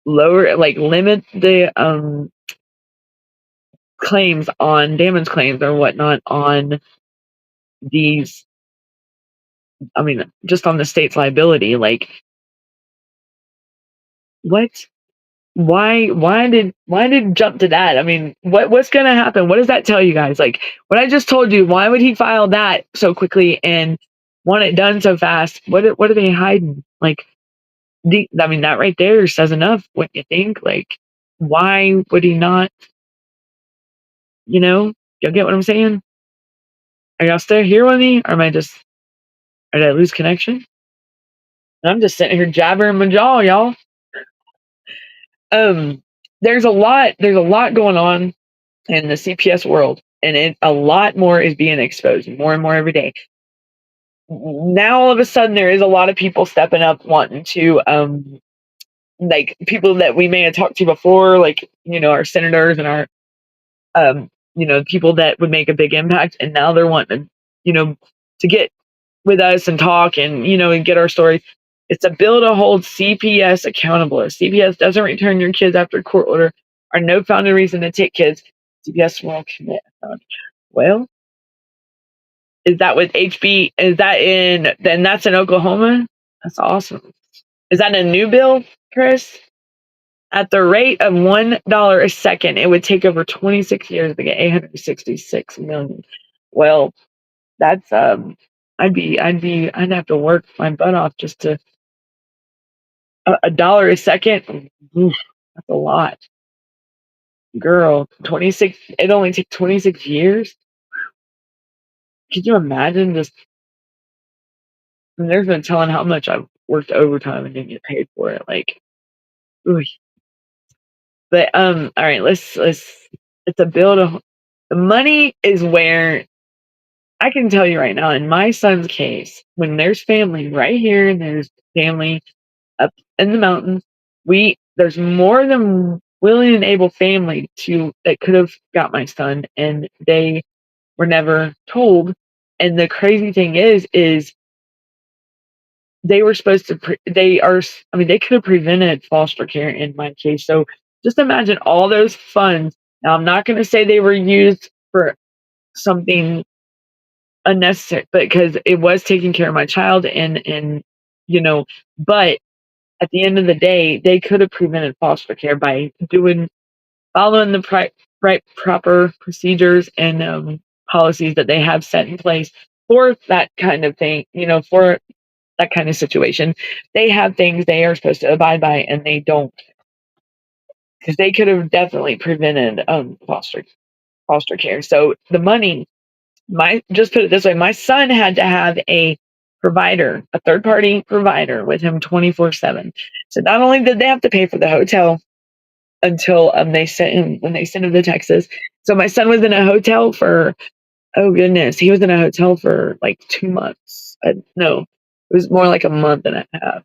limit the claims on damage claims or whatnot on these. I mean, just on the state's liability. Like, what? Why did jump to that? I mean, what's gonna happen? What does that tell you guys? Like, what I just told you, why would he file that so quickly and want it done so fast? What are they hiding? Like, I mean, that right there says enough, what you think? Like, why would he not, you know? You get what I'm saying? Are y'all still here with me? Or am I just, or did I lose connection? I'm just sitting here jabbering my jaw, y'all. Um, there's a lot going on in the CPS world, and a lot more is being exposed more and more every day. Now all of a sudden there is a lot of people stepping up wanting to like people that we may have talked to before, like, our senators and our people that would make a big impact, and now they're wanting to, to get with us and talk and and get our stories. It's a bill to hold CPS accountable. If CPS doesn't return your kids after court order or no founded reason to take kids, CPS will commit a felony. Well, is that with HB? Is that in? Then that's in Oklahoma. That's awesome. Is that a new bill, Chris? At the rate of $1 a second, it would take over 26 years to get 866 million. Well, that's I'd have to work my butt off just to a dollar a second. Oof, that's a lot, girl. 26. It only takes 26 years. Could you imagine? Just and there's been telling how much I've worked overtime and didn't get paid for it. Like, ooh. But all right, let's. It's a bill to. The money is where I can tell you right now. In my son's case, when there's family right here and there's family up in the mountains, there's more than willing and able family to that could have got my son, and they were never told. And the crazy thing is they were supposed to. They are. I mean, they could have prevented foster care in my case. So just imagine all those funds. Now, I'm not going to say they were used for something unnecessary, because it was taking care of my child, and but at the end of the day, they could have prevented foster care by following the right proper procedures and policies that they have set in place for that kind of thing. For that kind of situation, they have things they are supposed to abide by, and they don't, because they could have definitely prevented foster care. So the money, just put it this way, my son had to have a provider, a third party provider with him 24/7. So not only did they have to pay for the hotel until they sent him when they sent him to Texas. So my son was in a hotel for, oh goodness, he was in a hotel for like 2 months. No, it was more like a month and a half.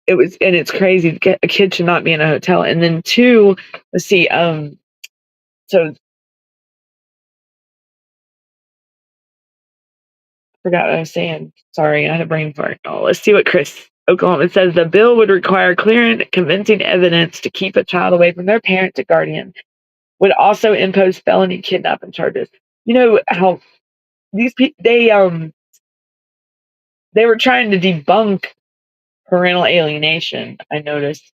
And it's crazy. A kid should not be in a hotel. And then two, let's see, so forgot what I was saying. Sorry, I had a brain fart. Oh, let's see what Chris Oklahoma says. The bill would require clear and convincing evidence to keep a child away from their parent or guardian. Would also impose felony kidnapping charges. You know how these people they were trying to debunk parental alienation. I noticed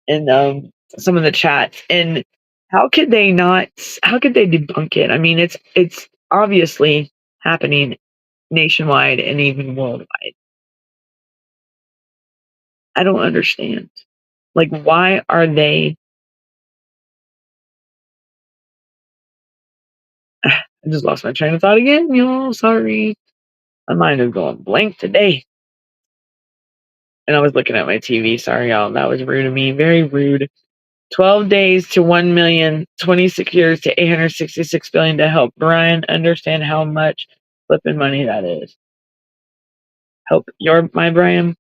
in some of the chats, and how could they not? How could they debunk it? I mean, it's obviously happening nationwide and even worldwide. I don't understand. Like, why are they? I just lost my train of thought again, y'all. Sorry. My mind is going blank today. And I was looking at my TV. Sorry, y'all. That was rude of me. Very rude. 12 days to 1 million, 26 years to 866 billion to help Brian understand how much flipping money that is. Help my Brian.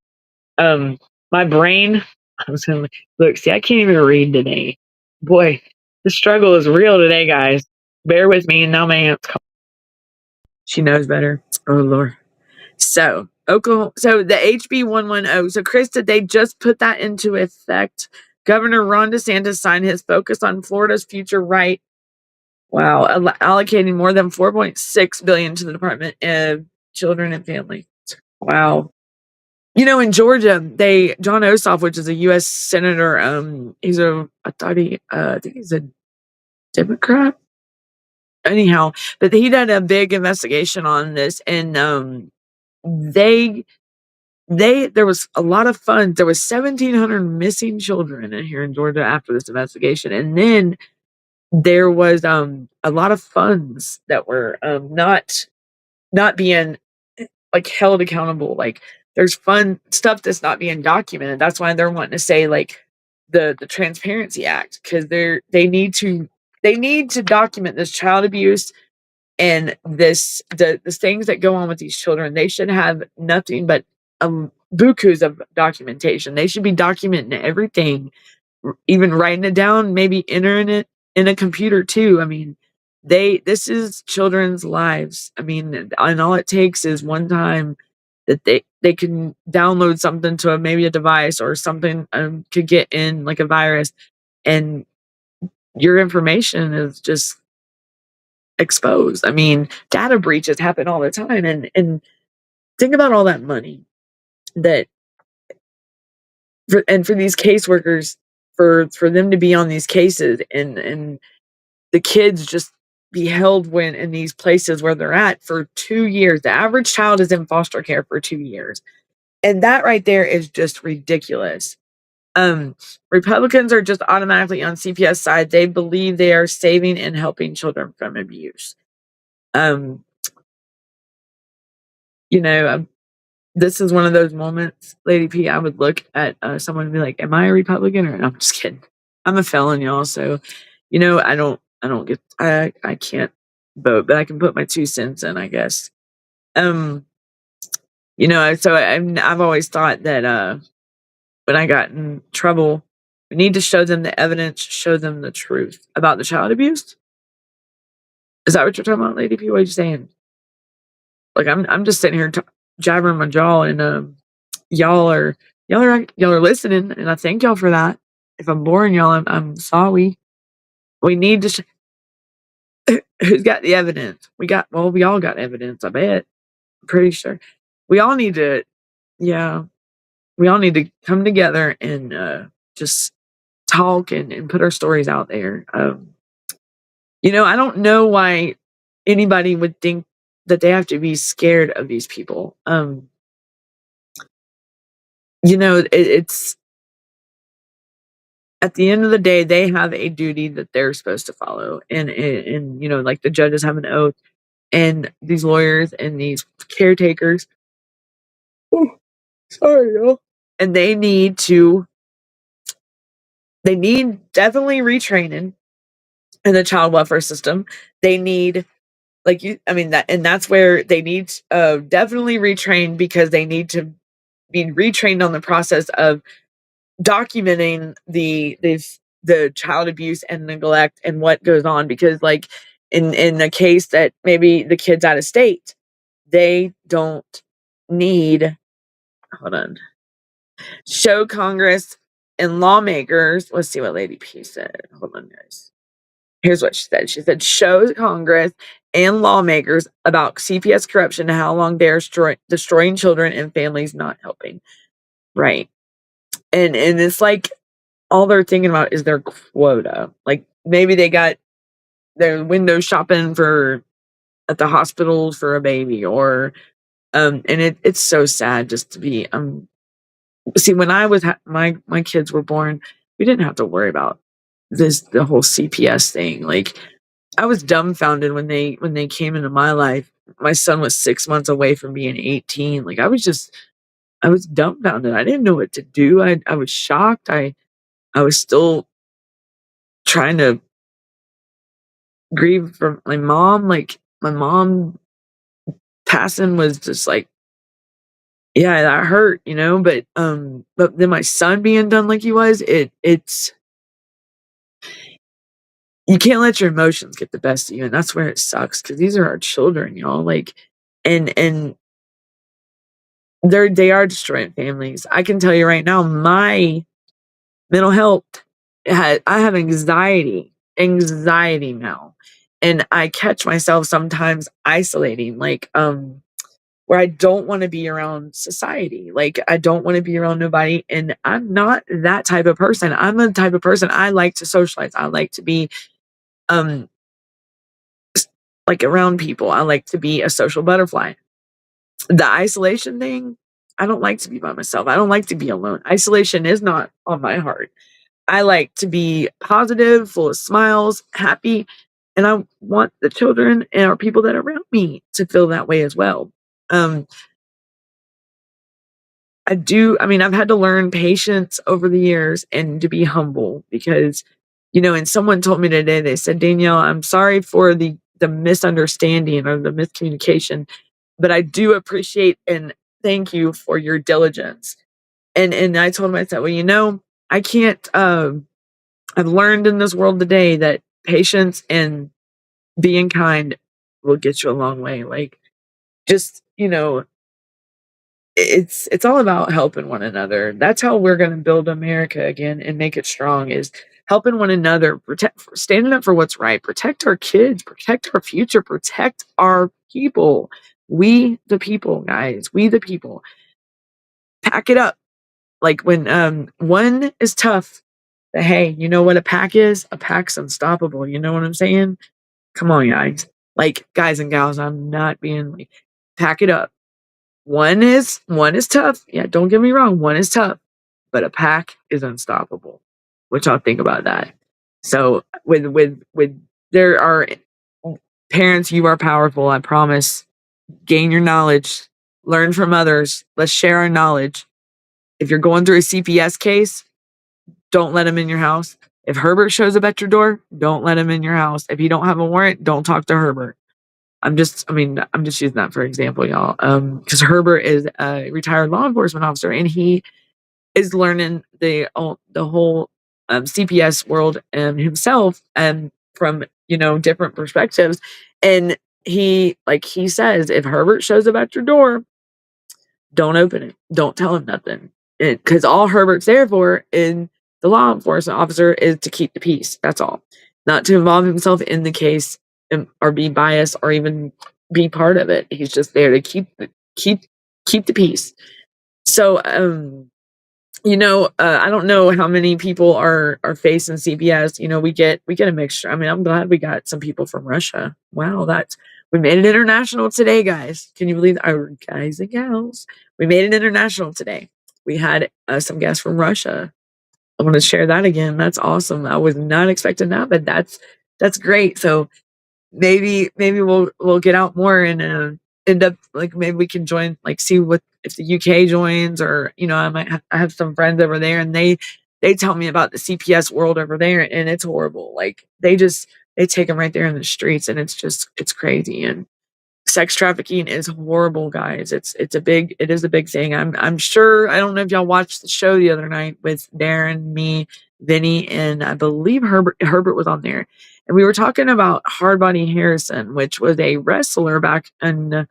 My brain. I was gonna look, see, I can't even read today. Boy, the struggle is real today, guys. Bear with me. And now my aunt's calling. She knows better. Oh Lord. So Oklahoma, so the HB 110. So Chris, did they just put that into effect? Governor Ron DeSantis signed his focus on Florida's future right. Wow, allocating more than 4.6 billion to the Department of Children and Family. Wow. In Georgia, John Ossoff, which is a U.S. senator, I think he's a Democrat. Anyhow, but he did a big investigation on this, and they there was a lot of funds. There was 1,700 missing children in here in Georgia after this investigation, and then there was a lot of funds that were not being like held accountable. Like there's fun stuff that's not being documented. That's why they're wanting to say like the Transparency Act, because they need to document this child abuse and the things that go on with these children. They should have nothing but bukus of documentation. They should be documenting everything, even writing it down, maybe entering it in a computer too. I mean, this is children's lives. I mean, and all it takes is one time that they can download something to maybe a device or something, could get in like a virus, and your information is just exposed. I mean, data breaches happen all the time, and think about all that money that for these caseworkers, for them to be on these cases, and the kids just be held when in these places where they're at for 2 years. The average child is in foster care for 2 years, and that right there is just ridiculous. Um, Republicans are just automatically on CPS side. They believe they are saving and helping children from abuse. Um, you know, this is one of those moments, Lady P. I would look at someone and be like, "Am I a Republican?" Or I'm just kidding. I'm a felon, y'all. So, I don't get, I can't vote, but I can put my 2 cents in, I guess. Um, so I've always thought that when I got in trouble, we need to show them the evidence, show them the truth about the child abuse. Is that what you're talking about, Lady P? What are you saying? Like I'm just sitting here jabbering my jaw, and y'all are listening, and I thank y'all for that. If I'm boring y'all, I'm sorry. We need to. Who's got the evidence? We all got evidence. I bet. I'm pretty sure. We all need to. Yeah, we all need to come together and just talk and put our stories out there. I don't know why anybody would think that they have to be scared of these people. It's at the end of the day, they have a duty that they're supposed to follow, and like the judges have an oath, and these lawyers and these caretakers. Oh, sorry, y'all. And they need definitely retraining in the child welfare system. They need, like you, I mean, that's where they need definitely retrain, because they need to be retrained on the process of documenting the child abuse and neglect and what goes on, because like in a case that maybe the kid's out of state, they don't need, hold on, show Congress and lawmakers. Let's see what Lady P said. Hold on, guys. Here's what she said. She said, show Congress and lawmakers about CPS corruption and how long they're destroying children and families, not helping. Right. And it's like all they're thinking about is their quota. Like maybe they got their window shopping at the hospitals for a baby, or and it's so sad just to be see, when I was my kids were born, we didn't have to worry about the whole CPS thing. Like I was dumbfounded when they came into my life. My son was 6 months away from being 18. Like I was dumbfounded. I didn't know what to do. I was shocked. I was still trying to grieve for my mom. Like my mom passing was just like, yeah, that hurt, but then my son being done like he was, it's you can't let your emotions get the best of you, and that's where it sucks, because these are our children, y'all. Like, and they are destroying families. I can tell you right now, my mental health, I have anxiety now, and I catch myself sometimes isolating, like where I don't want to be around society. Like I don't want to be around nobody, and I'm not that type of person. I'm the type of person, I like to socialize. I like to be um like around people. I like to be a social butterfly. The isolation thing, I don't like to be by myself. I don't like to be alone. Isolation is not on my heart. I like to be positive, full of smiles, happy, and I want the children and our people that are around me to feel that way as well. Um, I mean, I've had to learn patience over the years and to be humble because, and someone told me today, they said, Danielle, I'm sorry for the misunderstanding or the miscommunication, but I do appreciate and thank you for your diligence. And I told him, I said, well, I can't, I've learned in this world today that patience and being kind will get you a long way. Like, just, it's all about helping one another. That's how we're going to build America again and make it strong, is helping one another, standing up for what's right, protect our kids, protect our future, protect our people. We the people, guys, we the people. Pack it up. Like when one is tough, but hey, you know what a pack is? A pack's unstoppable. You know what I'm saying? Come on, guys. Like, guys and gals, I'm not being like, pack it up. One is tough. Yeah, don't get me wrong, one is tough, but a pack is unstoppable. What y'all think about that? So with there are parents, you are powerful, I promise. Gain your knowledge, learn from others. Let's share our knowledge. If you're going through a CPS case, don't let him in your house. If Herbert shows up at your door, don't let him in your house. If you don't have a warrant, don't talk to Herbert. I'm just using that for example, y'all. Because Herbert is a retired law enforcement officer, and he is learning the whole CPS world himself, from different perspectives. And he says, if Herbert shows up at your door, don't open it. Don't tell him nothing. Because all Herbert's there for in the law enforcement officer is to keep the peace. That's all. Not to involve himself in the case, or be biased or even be part of it. He's just there to keep the peace. So I don't know how many people are facing CPS. We get a mixture. I mean, I'm glad we got some people from Russia. Wow, we made it international today, guys. Can you believe our guys and gals? We made it international today. We had some guests from Russia. I want to share that again. That's awesome. I was not expecting that, but that's great. So maybe we'll get out more and end up, like, maybe we can join, like, see what if the UK joins, or I have some friends over there, and they tell me about the CPS world over there, and it's horrible. Like, they take them right there in the streets, and it's crazy. And sex trafficking is horrible, guys. It is a big thing. I'm sure, I don't know if y'all watched the show the other night with Darren, me, Vinny, and I believe Herbert was on there. And we were talking about Hardbody Harrison, which was a wrestler back in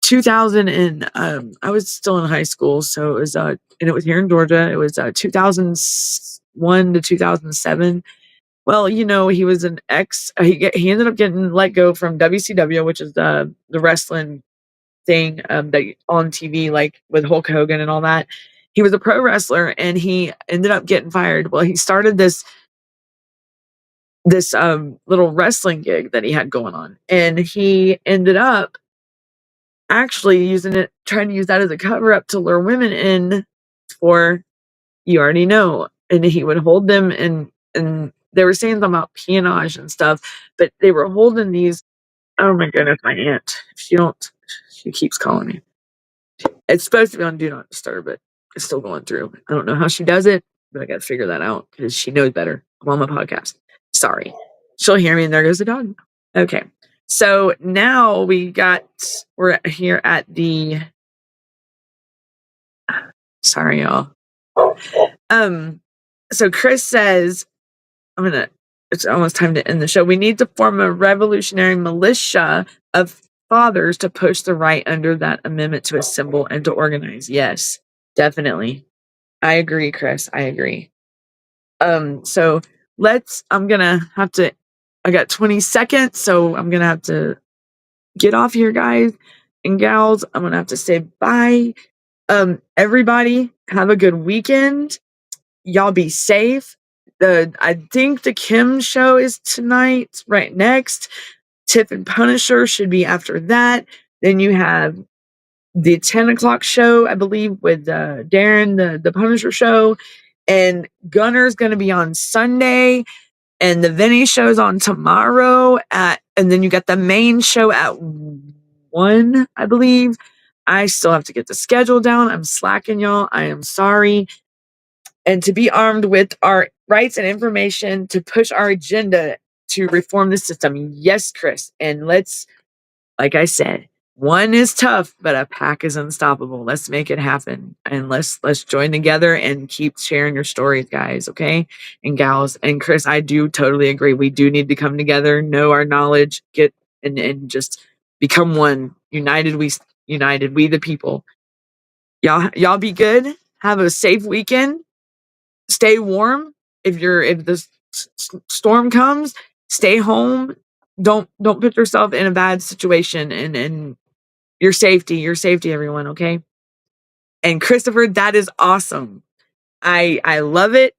2000, and I was still in high school, so it was and it was here in Georgia. It was 2001 to 2007. Well, he was an ex. He ended up getting let go from WCW, which is the wrestling thing, that on TV, like with Hulk Hogan and all that. He was a pro wrestler, and he ended up getting fired. Well, he started this little wrestling gig that he had going on, and he ended up actually trying to use that as a cover up to lure women in for, you already know. And he would hold them, and they were saying something about peonage and stuff, but they were holding these. Oh my goodness, my aunt. She keeps calling me. It's supposed to be on Do Not Disturb, but it's still going through. I don't know how she does it, but I got to figure that out because she knows better. I'm on my podcast. Sorry. She'll hear me, and there goes the dog. Okay. So now we're here at sorry, y'all. So Chris says, it's almost time to end the show. We need to form a revolutionary militia of fathers to push the right under that amendment, to assemble and to organize. Yes, definitely. I agree, Chris. I agree. So I got 20 seconds, so I'm gonna have to get off here, guys and gals. I'm gonna have to say bye. Everybody have a good weekend. Y'all be safe. I think the Kim show is tonight, right next. Tiff and Punisher should be after that. Then you have the 10 o'clock show, I believe, with Darren, the Punisher show, and Gunner's going to be on Sunday, and the Vinny show's on tomorrow and then you got the main show at 1, I believe. I still have to get the schedule down. I'm slacking, y'all. I am sorry. And to be armed with our rights and information to push our agenda to reform the system. Yes, Chris. And let's, like I said, one is tough, but a pack is unstoppable. Let's make it happen. And let's join together and keep sharing your stories, guys, okay? And gals. And Chris, I do totally agree. We do need to come together, know our knowledge, get and just become one. United, we the people. Y'all be good. Have a safe weekend. Stay warm. If the storm comes, stay home. Don't put yourself in a bad situation, and your safety, everyone, okay? And Christopher, that is awesome. I love it.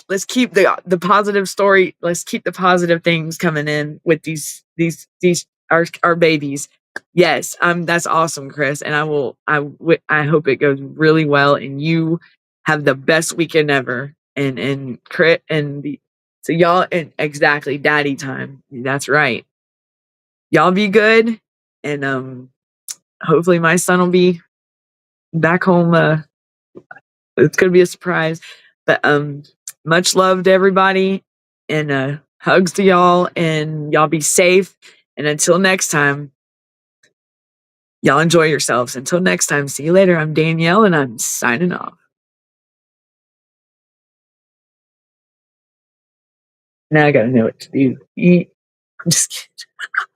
Let's keep the positive story. Let's keep the positive things coming in with these our babies. Yes, that's awesome, Chris. And I hope it goes really well and you have the best weekend ever. And Crit and so y'all, and exactly, daddy time. That's right. Y'all be good, and hopefully my son will be back home. It's gonna be a surprise, but much love to everybody, and hugs to y'all, and y'all be safe. And until next time, y'all enjoy yourselves. Until next time, see you later. I'm Danielle, and I'm signing off. Now I gotta know what to do. Eat. I'm just kidding.